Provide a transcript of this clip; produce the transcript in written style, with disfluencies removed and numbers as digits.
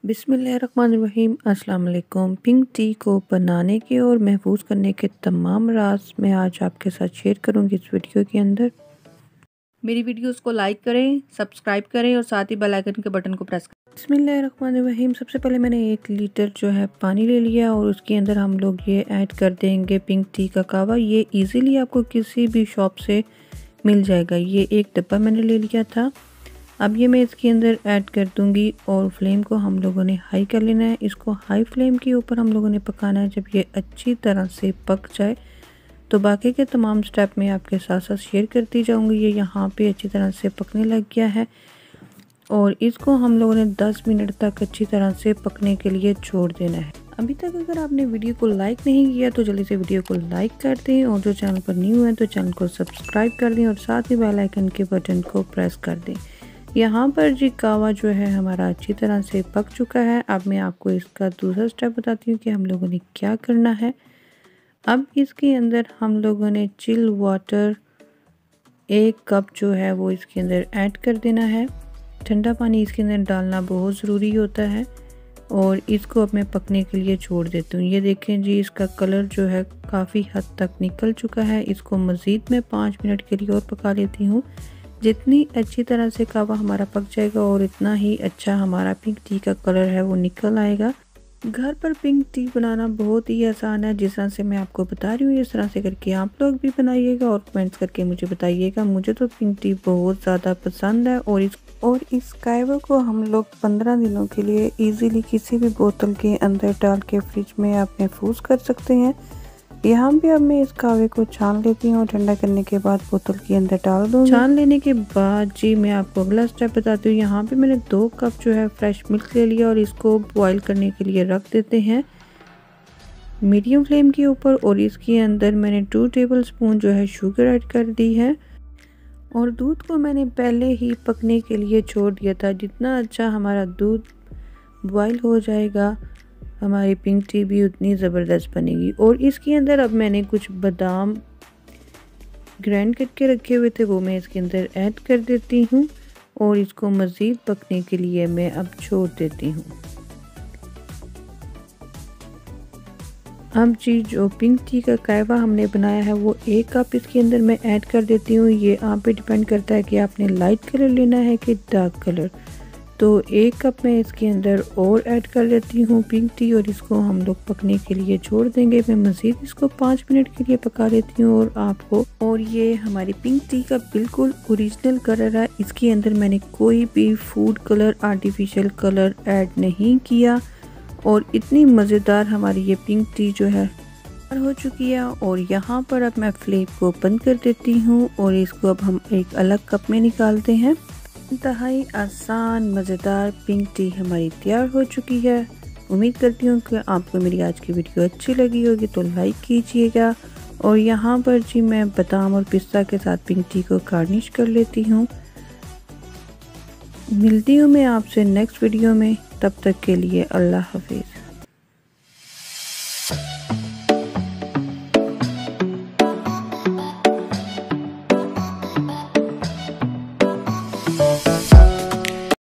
बिस्मिल्लाहिर्रहमानिर्रहीम। अस्सलाम वालेकुम। पिंक टी को बनाने के और महफूज करने के तमाम राज मैं आज आपके साथ शेयर करूंगी इस वीडियो के अंदर। मेरी वीडियोस को लाइक करें, सब्सक्राइब करें और साथ ही बेल आइकन के बटन को प्रेस करें। बिस्मिल्लाहिर्रहमानिर्रहीम। सबसे पहले मैंने 1 लीटर जो है पानी ले लिया और उसके अंदर हम लोग ये ऐड कर देंगे पिंक टी का कावा। ये ईज़िली आपको किसी भी शॉप से मिल जाएगा। ये 1 डब्बा मैंने ले लिया था। अब ये मैं इसके अंदर ऐड कर दूंगी और फ्लेम को हम लोगों ने हाई कर लेना है। इसको हाई फ्लेम के ऊपर हम लोगों ने पकाना है। जब ये अच्छी तरह से पक जाए तो बाकी के तमाम स्टेप मैं आपके साथ साथ शेयर करती जाऊंगी। ये यहाँ पे अच्छी तरह से पकने लग गया है और इसको हम लोगों ने 10 मिनट तक अच्छी तरह से पकने के लिए छोड़ देना है। अभी तक अगर आपने वीडियो को लाइक नहीं किया तो जल्दी से वीडियो को लाइक कर दें और जो चैनल पर न्यू है तो चैनल को सब्सक्राइब कर दें और साथ ही बेल आइकन के बटन को प्रेस कर दें। यहाँ पर जी कावा जो है हमारा अच्छी तरह से पक चुका है। अब मैं आपको इसका दूसरा स्टेप बताती हूँ कि हम लोगों ने क्या करना है। अब इसके अंदर हम लोगों ने चिल वाटर 1 कप जो है वो इसके अंदर ऐड कर देना है। ठंडा पानी इसके अंदर डालना बहुत ज़रूरी होता है और इसको अब मैं पकने के लिए छोड़ देती हूँ। ये देखें जी, इसका कलर जो है काफ़ी हद तक निकल चुका है। इसको मज़ीद मैं 5 मिनट के लिए और पका लेती हूँ। जितनी अच्छी तरह से कावा हमारा पक जाएगा और इतना ही अच्छा हमारा पिंक टी का कलर है वो निकल आएगा। घर पर पिंक टी बनाना बहुत ही आसान है। जिस तरह से मैं आपको बता रही हूँ इस तरह से करके आप लोग भी बनाइएगा और कमेंट्स करके मुझे बताइएगा। मुझे तो पिंक टी बहुत ज़्यादा पसंद है और इस कावा को हम लोग 15 दिनों के लिए इजीली किसी भी बोतल के अंदर डाल के फ्रिज में आप महफूज कर सकते हैं। यहाँ पे अब मैं इस कावे को छान लेती हूँ। ठंडा करने के बाद बोतल के अंदर डाल दूँगी। छान लेने के बाद जी मैं आपको अगला स्टेप बताती हूँ। यहाँ पे मैंने 2 कप जो है फ्रेश मिल्क ले लिया और इसको बॉईल करने के लिए रख देते हैं मीडियम फ्लेम के ऊपर। और इसके अंदर मैंने 2 टेबलस्पून जो है शुगर ऐड कर दी है और दूध को मैंने पहले ही पकने के लिए छोड़ दिया था। जितना अच्छा हमारा दूध बॉईल हो जाएगा हमारी पिंक टी भी उतनी ज़बरदस्त बनेगी। और इसके अंदर अब मैंने कुछ बादाम ग्राइंड करके रखे हुए थे वो मैं इसके अंदर ऐड कर देती हूँ और इसको मज़ीद पकने के लिए मैं अब छोड़ देती हूँ। अब जी जो पिंक टी का कावा हमने बनाया है वो 1 कप इसके अंदर मैं ऐड कर देती हूँ। ये आप पे डिपेंड करता है कि आपने लाइट कलर लेना है कि डार्क कलर। तो 1 कप मैं इसके अंदर और ऐड कर लेती हूँ पिंक टी और इसको हम लोग पकने के लिए छोड़ देंगे। मैं मज़ीद इसको 5 मिनट के लिए पका लेती हूँ और ये हमारी पिंक टी का बिल्कुल ओरिजिनल कलर है। इसके अंदर मैंने कोई भी food colour artificial colour add नहीं किया और इतनी मज़ेदार हमारी ये पिंक टी जो है हो चुकी है। और यहाँ पर अब मैं फ्लेम को बंद कर देती हूँ और इसको अब हम एक अलग कप में निकालते हैं। इंतहाई आसान मज़ेदार पिंक टी हमारी तैयार हो चुकी है। उम्मीद करती हूँ कि आपको मेरी आज की वीडियो अच्छी लगी होगी तो लाइक कीजिएगा। और यहाँ पर जी मैं बादाम और पिस्ता के साथ पिंक टी को गार्निश कर लेती हूँ। मिलती हूँ मैं आपसे नेक्स्ट वीडियो में, तब तक के लिए अल्लाह हाफिज़।